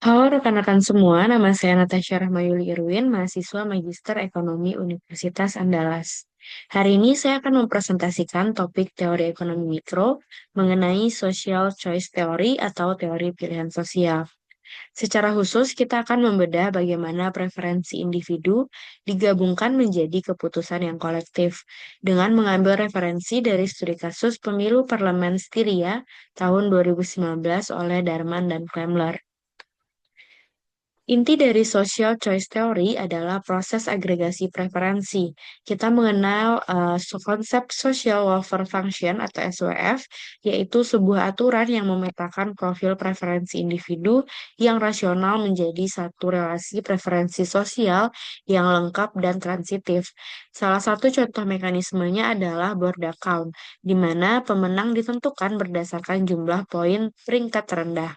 Halo rekan-rekan semua, nama saya Natasha Rahmayuli Irwin, mahasiswa Magister Ekonomi Universitas Andalas. Hari ini saya akan mempresentasikan topik teori ekonomi mikro mengenai social choice theory atau teori pilihan sosial. Secara khusus, kita akan membedah bagaimana preferensi individu digabungkan menjadi keputusan yang kolektif dengan mengambil referensi dari studi kasus pemilu parlemen Styria tahun 2019 oleh Darman dan Klemler. Inti dari social choice theory adalah proses agregasi preferensi. Kita mengenal konsep social welfare function atau SWF, yaitu sebuah aturan yang memetakan profil preferensi individu yang rasional menjadi satu relasi preferensi sosial yang lengkap dan transitif. Salah satu contoh mekanismenya adalah board account, di mana pemenang ditentukan berdasarkan jumlah poin peringkat terendah.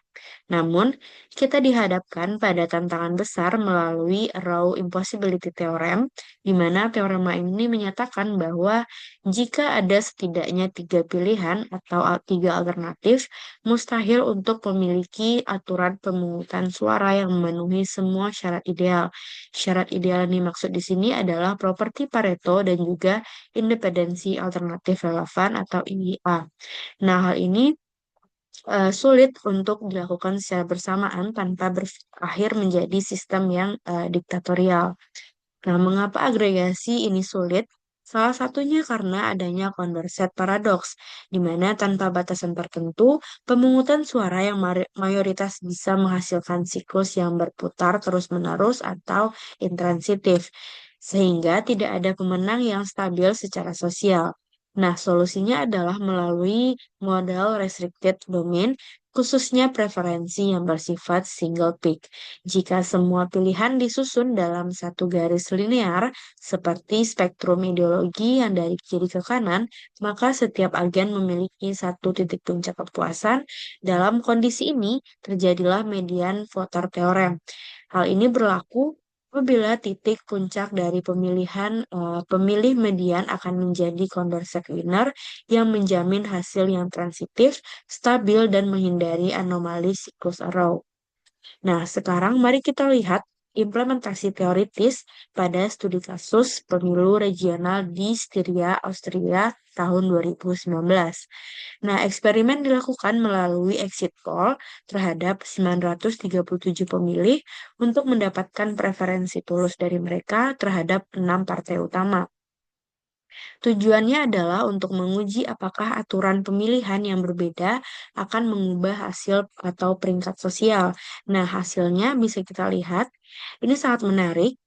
Namun, kita dihadapkan pada tantangan besar melalui Row Impossibility Theorem, di mana teorema ini menyatakan bahwa jika ada setidaknya tiga pilihan atau tiga alternatif, mustahil untuk memiliki aturan pemungutan suara yang memenuhi semua syarat ideal. Syarat ideal yang dimaksud di sini adalah properti Pareto dan juga independensi alternatif relevan atau IIA. Nah, hal ini sulit untuk dilakukan secara bersamaan tanpa berakhir menjadi sistem yang diktatorial. Nah, mengapa agregasi ini sulit? Salah satunya karena adanya Condorcet paradox, di mana tanpa batasan tertentu, pemungutan suara yang mayoritas bisa menghasilkan siklus yang berputar terus-menerus atau intransitif, sehingga tidak ada pemenang yang stabil secara sosial. Nah, solusinya adalah melalui model restricted domain, khususnya preferensi yang bersifat single peak. Jika semua pilihan disusun dalam satu garis linear, seperti spektrum ideologi yang dari kiri ke kanan, maka setiap agen memiliki satu titik puncak kepuasan. Dalam kondisi ini, terjadilah median voter theorem. Hal ini berlaku apabila titik puncak dari pemilih median akan menjadi Condorcet winner yang menjamin hasil yang transitif, stabil, dan menghindari anomali siklus arrow. Nah, sekarang mari kita lihat implementasi teoritis pada studi kasus pemilu regional di Styria, Austria tahun 2019. Nah, eksperimen dilakukan melalui exit poll terhadap 937 pemilih untuk mendapatkan preferensi tulus dari mereka terhadap 6 partai utama. Tujuannya adalah untuk menguji apakah aturan pemilihan yang berbeda akan mengubah hasil atau peringkat sosial. Nah, hasilnya bisa kita lihat. Ini sangat menarik.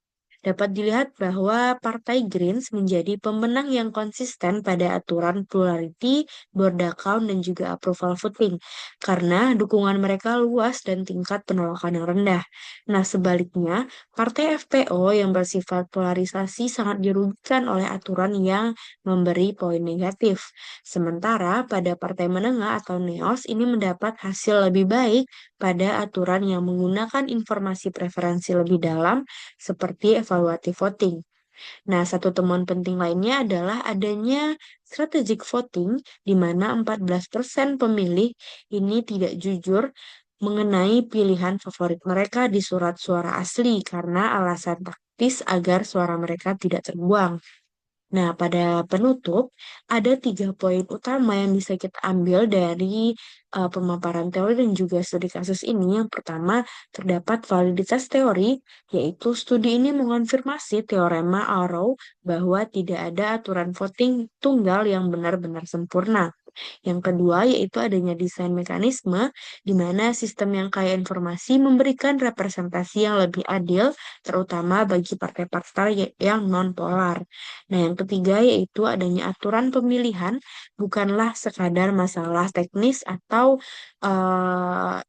Dapat dilihat bahwa Partai Greens menjadi pemenang yang konsisten pada aturan plurality, board account, dan juga approval voting karena dukungan mereka luas dan tingkat penolakan yang rendah. Nah, sebaliknya, Partai FPO yang bersifat polarisasi sangat dirugikan oleh aturan yang memberi poin negatif. Sementara pada partai menengah atau NEOS ini mendapat hasil lebih baik pada aturan yang menggunakan informasi preferensi lebih dalam seperti evaluatif voting. Nah, satu temuan penting lainnya adalah adanya strategic voting di mana 14% pemilih ini tidak jujur mengenai pilihan favorit mereka di surat suara asli karena alasan taktis agar suara mereka tidak terbuang. Nah, pada penutup, ada 3 poin utama yang bisa kita ambil dari pemaparan teori dan juga studi kasus ini. Yang pertama, terdapat validitas teori, yaitu studi ini mengonfirmasi teorema Arrow bahwa tidak ada aturan voting tunggal yang benar-benar sempurna. Yang kedua, yaitu adanya desain mekanisme di mana sistem yang kaya informasi memberikan representasi yang lebih adil, terutama bagi partai-partai yang non-polar. Nah, yang ketiga, yaitu adanya aturan pemilihan bukanlah sekadar masalah teknis atau eh,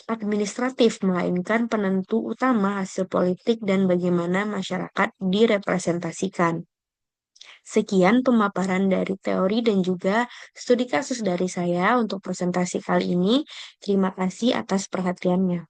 administratif, melainkan penentu utama hasil politik dan bagaimana masyarakat direpresentasikan. Sekian pemaparan dari teori dan juga studi kasus dari saya untuk presentasi kali ini. Terima kasih atas perhatiannya.